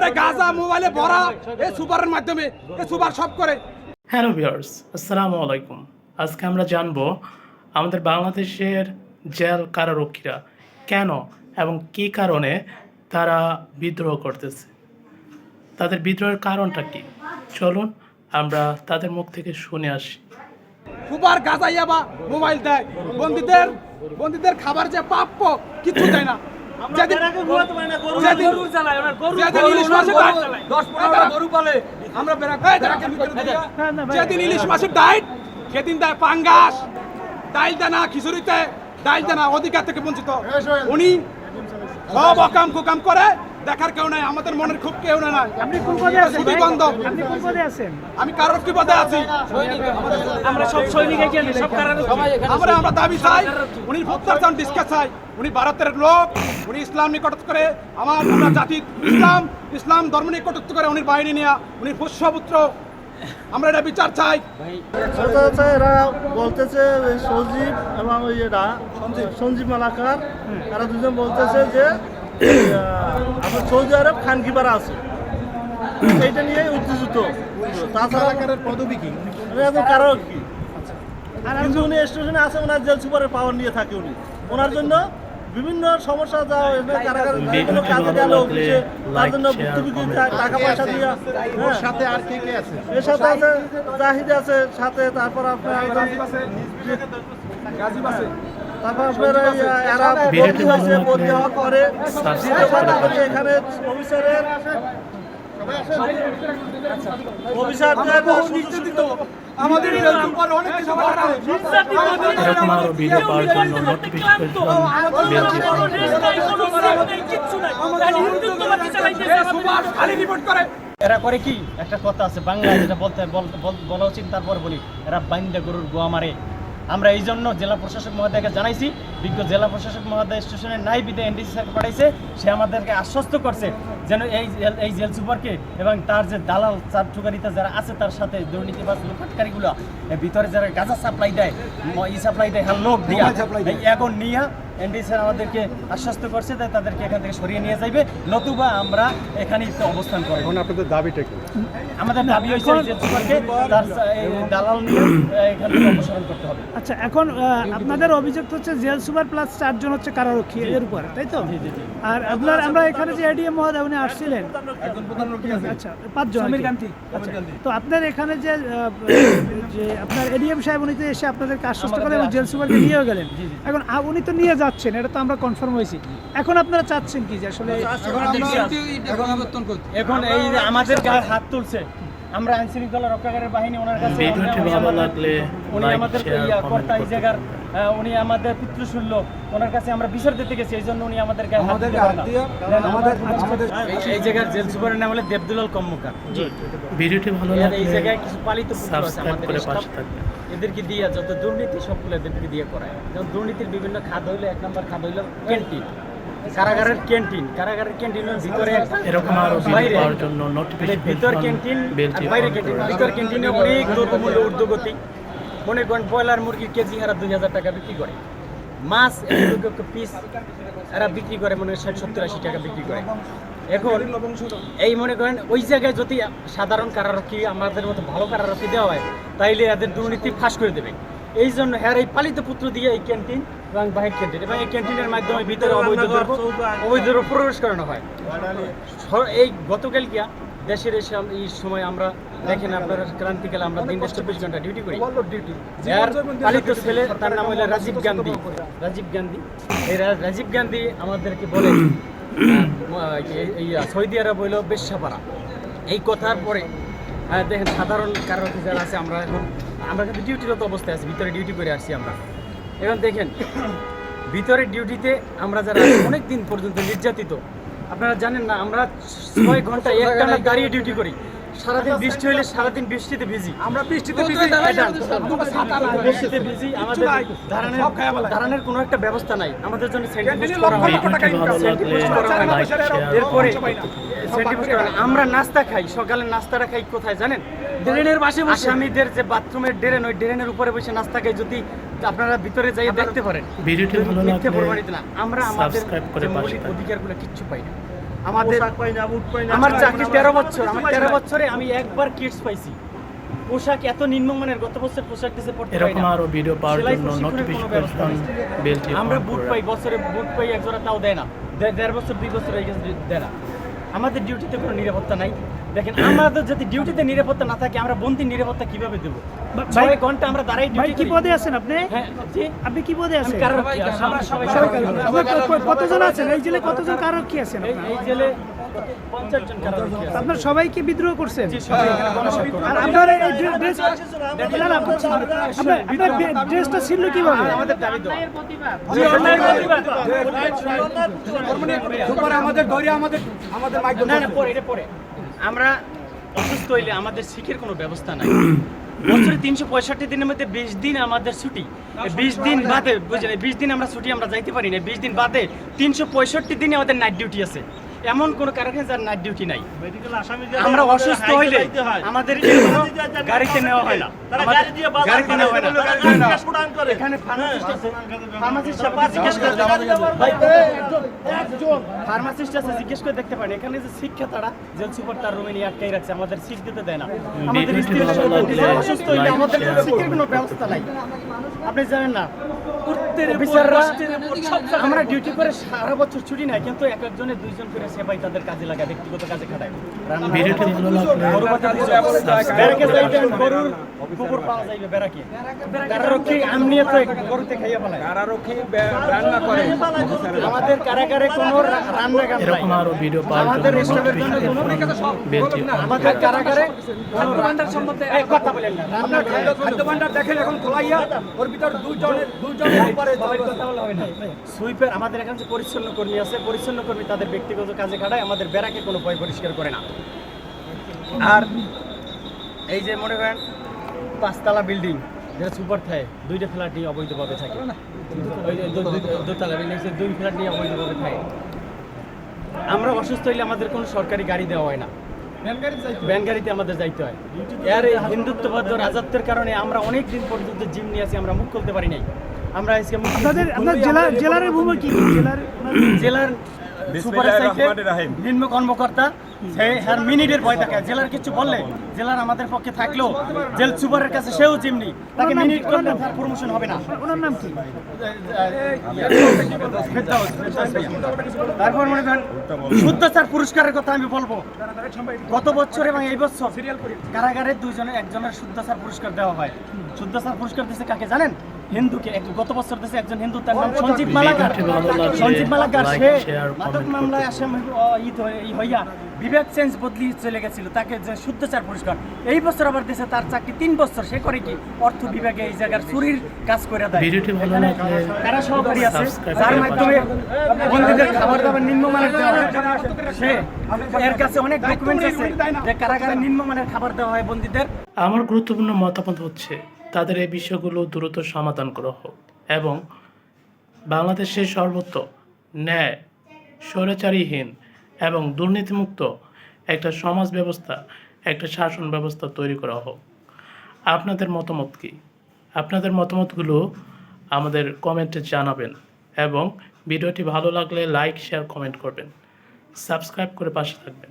ভিতরে গাঁজা মোবাইলে ভরা এই সুপারের মাধ্যমে এই সুপার সব করে। হ্যালো ভিউয়ার্স, আসসালামু আলাইকুম। আজকে আমরা জানবো আমাদের বাংলাদেশের জেল কারারক্ষীরা কেন এবং কী কারণে তারা বিদ্রোহ করতেছে, তাদের বিদ্রোহের কারণটা কি। চলুন আমরা তাদের মুখ থেকে শুনে আসি। সুপার গাঁজা ইয়াবা মোবাইল দেয়, বন্দীদের খাবার যে প্রাপ্য কিছু দেয় না। যেদিন ইলিশ মাছের ডায়েট সেদিন দেয় পাঙ্গাস, ডাইল দেয় না, খিচুড়িতে ডাইল দেয় না, অধিকার থেকে বঞ্চিত। উনি সব অকাম কুকাম করে, দেখার কেউ নাই, আমাদের মনের খুব কেউ নাই। আপনি কোন পদে আছেন? শুধু গন্ধ। আপনি কোন পদে আছেন? আমি কারারক্ষী পদে আছি। আমরা সব সৈনিক এখানে, সব কারারক্ষী। আমরা দাবি চাই, উনি প্রত্যার্থন ডিসকাস চাই। উনি ভারতের লোক, উনি ইসলাম নিকটস্থ করে, আমরা জাতি ইসলাম ধর্ম নিকটস্থ করে উনি বাহিনী নিয়ে উনি পুষ্যপুত্র। আমরা এটা বিচার চাই। এরা বলতেছে সজীব এবং সঞ্জীব মালাকার, এরা দুজন বলতেছে যে আপনার সৌদি আরব খানকিপাড়া আছে, এইটা নিয়ে উত্তেজিত। তাছাড়া পদবী কি কারো কি, কিন্তু উনি স্টেশনে আছে, ওনার জেল সুপারের পাওয়ার নিয়ে থাকে। উনি ওনার জন্য বিভিন্ন সমস্যা কাজে গেল অফিসে, তার জন্য ভুক্তভোগী টাকা পয়সা দিয়ে। সাথে আর কে কে আছে? এর সাথে আছে জাহিদ আছে সাথে, তারপর আপনার তারপর আপনার এরা বদলি হয়েছে, বদলি হওয়ার পরে এখানে অফিসারের আমাদের অনেক কিছু এরকম আরো ভিডিও পাওয়ার জন্য নোটিফিকেশন এরা করে কি, একটা কথা আছে বাংলায় যেটা বলা উচিত, তারপর বলি, এরা বাইন্দা গরুর গোয়া মারে। আমরা এই জন্য জেলা প্রশাসক মহোদয়কে জানাইছি, বিজ্ঞ জেলা প্রশাসক মহোদয় স্টেশনে নাই বিদে এনডিসি স্যারকে পাঠাইছে। সে আমাদেরকে আশ্বস্ত করছে যেন এই জেল সুপারকে এবং তার যে দালাল চারঠুকারিতা যারা আছে তার সাথে দুর্নীতিবাজ লোকটকারীগুলো ভিতরে যারা গাঁজা সাপ্লাই দেয়, হ্যাঁ লোক দিয়া এখন নিয়ে এনডিসি স্যার আমাদেরকে আশ্বস্ত করছে, তাই তাদেরকে এখান থেকে সরিয়ে নিয়ে যাইবে, নতুবা আমরা এখানেই অবস্থান করব। এখন আপনাদের দাবিটা কি? আমাদের দাবি হয়েছে জেল সুপারকে তার দালাল নিয়ে এখান থেকে অপসারণ করতে হবে। আচ্ছা, এখন আপনাদের অভিযোগ হচ্ছে জেল সুপার প্লাস 4 জন হচ্ছে কারারক্ষী এর উপর, তাই তো? আর আমরা এখানে যে এডিএম মহোদয় উনি আসছিলেন, আচ্ছা 5 জন। তো আপনার এখানে যে আপনার এডিএম সাহেব উনি তো এসে আপনাদেরকে আশ্বস্ত করেন এবং জেল সুপারকে নিয়েও গেলেন। এখন উনি তো নিয়ে যাচ্ছেন, এটা তো আমরা কনফার্ম হয়েছি। এখন আপনারা চাচ্ছেন কি যে আসলে এখন এই আমাদের গায়ে হাত তুলছে, আমরা আইন শৃঙ্খলা রক্ষাকারী বাহিনী ওনার কাছে উনি আমাদের কর্তা এই জায়গার, উনি আমাদের পিতৃশূল্য, ওনার কাছে আমরা বিচার দিতে গেছি, এই জন্য উনি আমাদের গায়ে হাত দিয়ে এই জায়গার জেল সুপারের নাম হলো দেবদুলাল কর্মকার। ভিডিওটি ভালো লাগলে এই জায়গায় কিছু পালিত সাবস্ক্রাইব করে পাশে থাকবেন। এদেরকে দিয়ে যত দুর্নীতি সবগুলো এদেরকে দিয়ে করায়। যেমন দুর্নীতির বিভিন্ন খাত হইলো, 1 নম্বর খাত হইলো ক্যান্টিন, কারাগারের ক্যান্টিনের ভিতরে এরকম আরো ভিডিও পাওয়ার জন্য নোটিফিকেশন ভিতর ক্যান্টিন আর বাইরে ক্যান্টিন। ভিতর ক্যান্টিনে অনেক দ্রব্যমূল্য ঊর্ধ্বগতি। মনে করেন ব্রয়লার মুরগির কেজি হারা 2000 টাকা বিক্রি করে, মাছ পিস এরা বিক্রি করে মনে হয় 60-70-80 টাকা বিক্রি করে। এখন এই মনে করেন ওই জায়গায় যদি সাধারণ কারারক্ষী আমাদের মতো ভালো কারারক্ষী দেওয়া হয়, তাইলে এদের দুর্নীতি ফাঁস করে দেবে। এই জন্য হ্যাঁ এই পালিত পুত্র দিয়ে এই ক্যান্টিন এবং বাহির ক্যান্টিন এবং এই ক্যান্টিনের মাধ্যমে ভিতরে অবৈধ দ্রব্য প্রবেশ করানো হয়। এই গতকাল গিয়া দেশের এই সময় আমরা দেখেন আপনারা ক্রান্তিকালে আমরা দিন 24 ঘন্টা ডিউটি করি। পালিত ছেলে তার নাম হলো রাজীব গান্ধী। এই রাজীব গান্ধী আমাদেরকে বলে সৌদি আরব হইল বেশ্যাপাড়া। এই কথার পরে দেখেন সাধারণ কারারক্ষী যারা আছে, আমরা কিন্তু ডিউটিরত অবস্থায় আছি, ভিতরে ডিউটি করে আসছি আমরা। এখন দেখেন ভিতরে ডিউটিতে আমরা যারা অনেক দিন পর্যন্ত নির্যাতিত, আপনারা জানেন না, আমরা 6 ঘন্টা একটানা দাঁড়িয়ে ডিউটি করি। সারাদিন বৃষ্টি হলে সারাদিন বৃষ্টিতে ভিজি, আমরা বৃষ্টিতে ভিজি, আমাদের দাঁড়ানোর কোনো একটা ব্যবস্থা নাই, আমাদের জন্য এরপরে আমরা নাস্তা খাই, সকালে নাস্তাটা খাই কোথায় জানেন? ড্রেনের পাশে আসামিদের যে বাথরুমের ড্রেন, ওই ড্রেনের উপরে বসে নাস্তা খাই। যদি আপনারা ভিতরে যাই দেখতে পারেন, ভিডিওটি ভালো লাগলে আমরা আমাদের অধিকারগুলো কিচ্ছু পাই না। আমাদের পোশাক পাই না, বুট পাই না। আমার চাকরি 13 বছর, আমার 13 বছরে আমি একবার কিটস পাইছি। পোশাক এত নিম্নমানের, গত বছর পোশাক দিতে পড়তে পারি এরকম না। আরো ভিডিও পাওয়ার সেলাই জন্য প্রশিক্ষণের কোনো ব্যবস্থা নোটিফিকেশন নেই। বেলটি আমরা বুট পাই, বছরে বুট পাই এক জোড়া, তাও দেয় না। 1.5 বছর 2 বছর হয়ে গেছে দেয় না। আমাদের ডিউটিতে কোনো নিরাপত্তা নাই। দেখেন আমাদের যদি ডিউটিতে নিরাপত্তা না থাকে আমরা বন্দির নিরাপত্তা কিভাবে দেবো? ভাই- 6 ঘন্টা আমরা দাঁড়াই ভাই ডিউটি কি করি। পদে আছেন আপনি? হ্যাঁ, জি। আপনি কি পদে আমি আছেন? কারারক্ষী, আমরা সবাই আপনার কতজন আছেন এই জেলে? কতজন কারারক্ষী আছেন আপনার? এই জেলে 50 জন কারারক্ষী আছে। আপনার সবাইকে বিদ্রোহ করছেন? জি, সবাই এখানে গণস্বাক্ষর। আর আপনার এই ড্রেস আপনার ড্রেসটা ছিল কিভাবে? আমাদের দাবি দেওয়া। আমাদের ধরে আমাদের মাইক না না, পরে এটা পরে। আমরা অসুস্থ হইলে আমাদের শিখের কোনো ব্যবস্থা নাই। বছরে 365 দিনের মধ্যে 20 দিন আমাদের ছুটি। 20 দিন বাদে বুঝলেন, 20 দিন আমরা ছুটি আমরা যাইতে পারি না। 20 দিন বাদে 365 দিনে আমাদের নাইট ডিউটি আছে। এমন কোন কারখানা যার নাইট ডিউটি নাই। মেডিকেল আসামি যারা আমরা অসুস্থ হাইতে হইলে যাইতে হয়। আমাদের গাড়িতে নেওয়া হয় না। তারা আমাদের গাড়ি দিয়ে বাজার গাড়িতে নেওয়া হয় না। তারা গাড়ি দিয়ে প্রদান করে। এখানে ফার্মাসিস্ট আছে, ফার্মাসিস্ট জিজ্ঞেস করে ফার্মাসিস্ট আছে, জিজ্ঞেস করে দেখতে পারেন। এখানে যে শিক্ষা তারা জেল সুপার তার রুমে নিয়ে আটকাই রাখছে, আমাদের সিট দিতে দেয় না। আমাদের ভিডিওটি স্ত্রীরা ভালো লাগলে অসুস্থ হইলে লাইক, আমাদের শেয়ার, শিক্ষার কোনো ব্যবস্থা নাই। আপনি জানেন না, অফিসাররা আমরা ডিউটি করে সারা বছর ছুটি নাই, কিন্তু এক একজনের 2 জন করে সেবাই তাদের কাজে লাগায়, ব্যক্তিগত কাজে খাটায়। ভিডিওটি ভালো লাগলে ব্যারাকে যাইবেন, গরুর গোবর পাওয়া যাইবে ব্যারাকে। কারারক্ষী আমনিয়ে তো গরুতে খাইয়া ফেলায়। কারারক্ষী রান্না করে আমাদের কারাগারে কোনো রান্না গান নাই। এরকম আরো ভিডিও পাওয়ার আমাদের জন্য স্টাফের জন্য নোটিফিকেশন বেলটি আমাদের কারাগারে খাদ্য ভান্ডার সম্বন্ধে এই কথা বলেন না। রান্না খাদ্য ভান্ডার দেখেন এখন খোলাইয়া ওর ভিতর দুজনের উপরে সুইপার আমাদের এখানে যে পরিচ্ছন্ন কর্মী আছে, পরিচ্ছন্ন কর্মী তাদের ব্যক্তিগত কাজে খাটায়, আমাদের ব্যারাকে কোনো ভয় পরিষ্কার করে না। আর এই যে মনে করেন 5 তলা বিল্ডিং যেটা সুপার থাকে, 2টা ফ্ল্যাট নিয়ে অবৈধভাবে থাকে। ওই যে 2 তলা বিল্ডিং 2 ফ্ল্যাট নিয়ে অবৈধভাবে থাকে। আমরা অসুস্থ হইলে আমাদের কোনো সরকারি গাড়ি দেওয়া হয় না, ভ্যান গাড়িতে আমাদের যাইতে হয়। এর এই হিন্দুত্ববাদ রাজত্বের কারণে আমরা অনেক দিন পর্যন্ত জিম নিয়ে আছি, আমরা মুখ খুলতে পারি নাই। আমরা আজকে মুখ আপনার জেলার ভূমি কি? জেলার সুপার সাইটে নিম্ন কর্মকর্তা সে হ্যার মিনিটের ভয় থাকে। জেলার কিছু বললে জেলার আমাদের পক্ষে থাকলেও জেল সুপারের কাছে সেও জিমনি, তাকে মিনিট করলে তার প্রমোশন হবে না। ওনার নাম কি? তারপর মনে করেন শুদ্ধচার পুরস্কারের কথা আমি বলবো। গত বছর এবং এই বছর কারাগারে 2 জনের একজনের শুদ্ধচার পুরস্কার দেওয়া হয়। শুদ্ধচার পুরস্কার দিচ্ছে কাকে জানেন? হিন্দুকে। গত বছর দিচ্ছে একজন হিন্দু, তার নাম সঞ্জীব মালাকার। সঞ্জীব মালাকার সে মাদক মামলায় আসামি হইয়া বিবেক চেঞ্জ বদলি চলে গেছিল, তাকে যে শুদ্ধচার পুরস্কার। এই বছর আবার দিচ্ছে তার চাকরি 3 বছর। সে করে কি অর্থ বিভাগে এই জায়গার চুরির কাজ করে দেয়। ভিডিওটি ভালো লাগলে তারা সহকারী আছে সাবস্ক্রাইব যার করে মাধ্যমে বন্দীদের খাবার দাবার নিম্নমানের দেওয়া হয়। সে এর কাছে অনেক ডকুমেন্ট আছে যে কারাগারে নিম্নমানের খাবার দেওয়া হয় বন্দীদের। আমার গুরুত্বপূর্ণ মতামত হচ্ছে তাদের এই বিষয়গুলো দ্রুত সমাধান করা হোক এবং বাংলাদেশের সর্বত্র ন্যায়, স্বৈরাচারীহীন এবং দুর্নীতিমুক্ত একটা সমাজ ব্যবস্থা, একটা শাসন ব্যবস্থা তৈরি করা হোক। আপনাদের মতামত কি? আপনাদের মতামতগুলো আমাদের কমেন্টে জানাবেন এবং ভিডিওটি ভালো লাগলে লাইক, শেয়ার, কমেন্ট করবেন। সাবস্ক্রাইব করে পাশে থাকবেন।